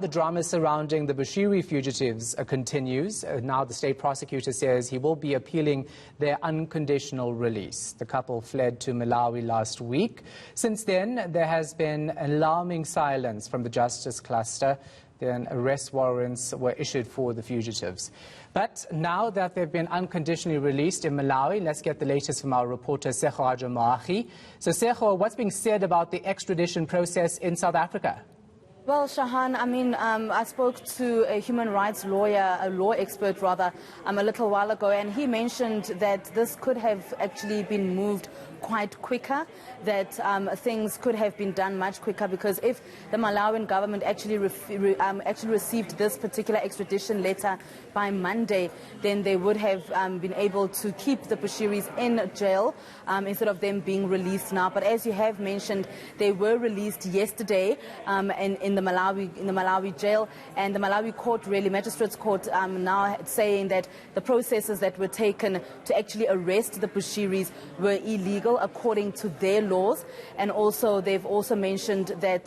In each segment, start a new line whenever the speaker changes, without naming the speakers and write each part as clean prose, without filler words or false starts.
The drama surrounding the Bushiri fugitives continues. Now the state prosecutor says he will be appealing their unconditional release. The couple fled to Malawi last week. Since then, there has been alarming silence from the justice cluster. Then arrest warrants were issued for the fugitives. But now that they've been unconditionally released in Malawi, let's get the latest from our reporter Tshegohaco Moagi. So Tshegohaco, what's being said about the extradition process in South Africa?
Well, Shahan, I spoke to a human rights lawyer, a law expert rather, a little while ago, and he mentioned that this could have actually been moved quite quicker, that things could have been done much quicker, because if the Malawian government actually received this particular extradition letter by Monday, then they would have been able to keep the Bushiris in jail instead of them being released now. But as you have mentioned, they were released yesterday in the Malawi jail, and the Malawi court, magistrates court, now saying that the processes that were taken to actually arrest the Bushiris were illegal according to their laws, and also they've also mentioned that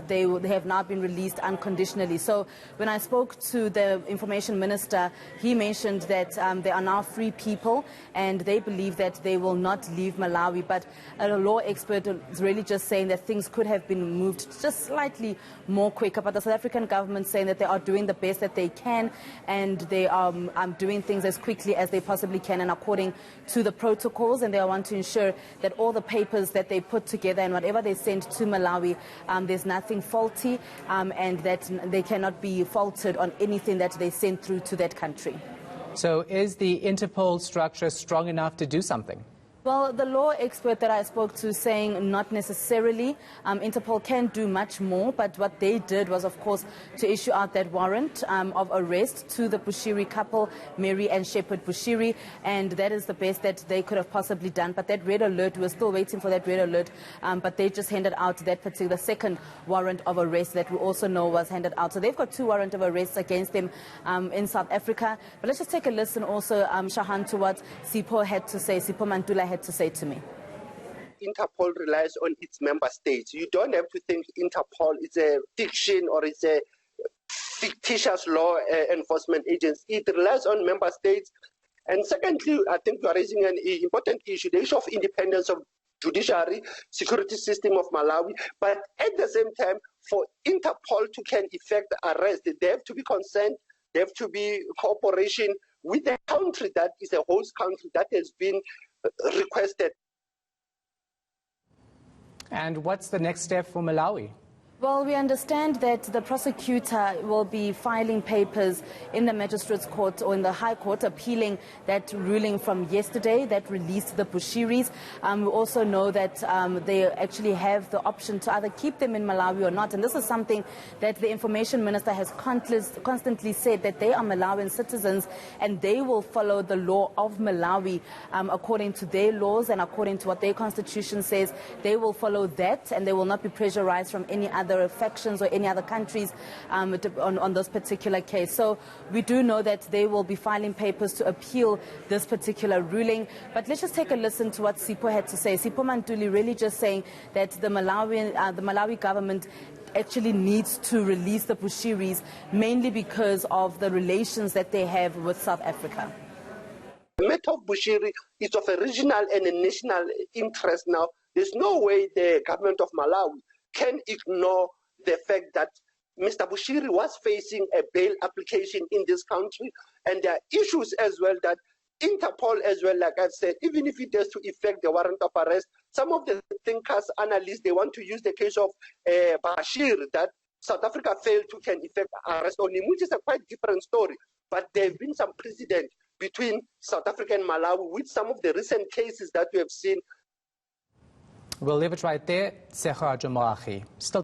they have now been released unconditionally. So when I spoke to the information minister, he mentioned that they are now free people and they believe that they will not leave Malawi. But a law expert is really just saying that things could have been moved just slightly more quicker. But the South African government saying that they are doing the best that they can, and they are doing things as quickly as they possibly can and according to the protocols, and they want to ensure that all the papers that they put together and whatever they send to Malawi, there's nothing faulty, and that they cannot be faulted on anything that they send through to that country.
So is the Interpol structure strong enough to do something?
Well, the law expert that I spoke to saying not necessarily. Interpol can do much more, but what they did was, of course, to issue out that warrant of arrest to the Bushiri couple, Mary and Shepherd Bushiri, and that is the best that they could have possibly done. But that red alert, we're still waiting for that red alert, but they just handed out that particular second warrant of arrest that we also know was handed out. So they've got two warrants of arrest against them in South Africa. But let's just take a listen also, Shahan, to what Sipho had to say, Sipho Mantula had to say to me.
Interpol relies on its member states. You don't have to think Interpol is a fiction or it's a fictitious law enforcement agency. It relies on member states. And secondly, I think you are raising an important issue, the issue of independence of judiciary, security system of Malawi. But at the same time, for Interpol to can effect arrest, they have to be consent, they have to be cooperation with the country that is a host country that has been requested.
And what's the next step for Malawi?
Well, we understand that the prosecutor will be filing papers in the magistrates court or in the high court appealing that ruling from yesterday that released the Bushiris. We also know that they actually have the option to either keep them in Malawi or not. And this is something that the information minister has constantly said, that they are Malawian citizens and they will follow the law of Malawi according to their laws and according to what their constitution says. They will follow that and they will not be pressurized from any other factions or any other countries on this particular case. So we do know that they will be filing papers to appeal this particular ruling. But let's just take a listen to what Sipho had to say. Sipho Mantuli really just saying that the Malawi government actually needs to release the Bushiris, mainly because of the relations that they have with South Africa.
The matter of Bushiri is of a regional and a national interest now. There's no way the government of Malawi can ignore the fact that Mr. Bushiri was facing a bail application in this country, and there are issues as well that Interpol as well, like I've said, even if it does to effect the warrant of arrest, some of the thinkers, analysts, they want to use the case of Bashir, that South Africa failed to can effect arrest on him, which is a quite different story. But there have been some precedent between South Africa and Malawi with some of the recent cases that we have seen.
We'll leave it right there. Tshegohaco Moagi. Still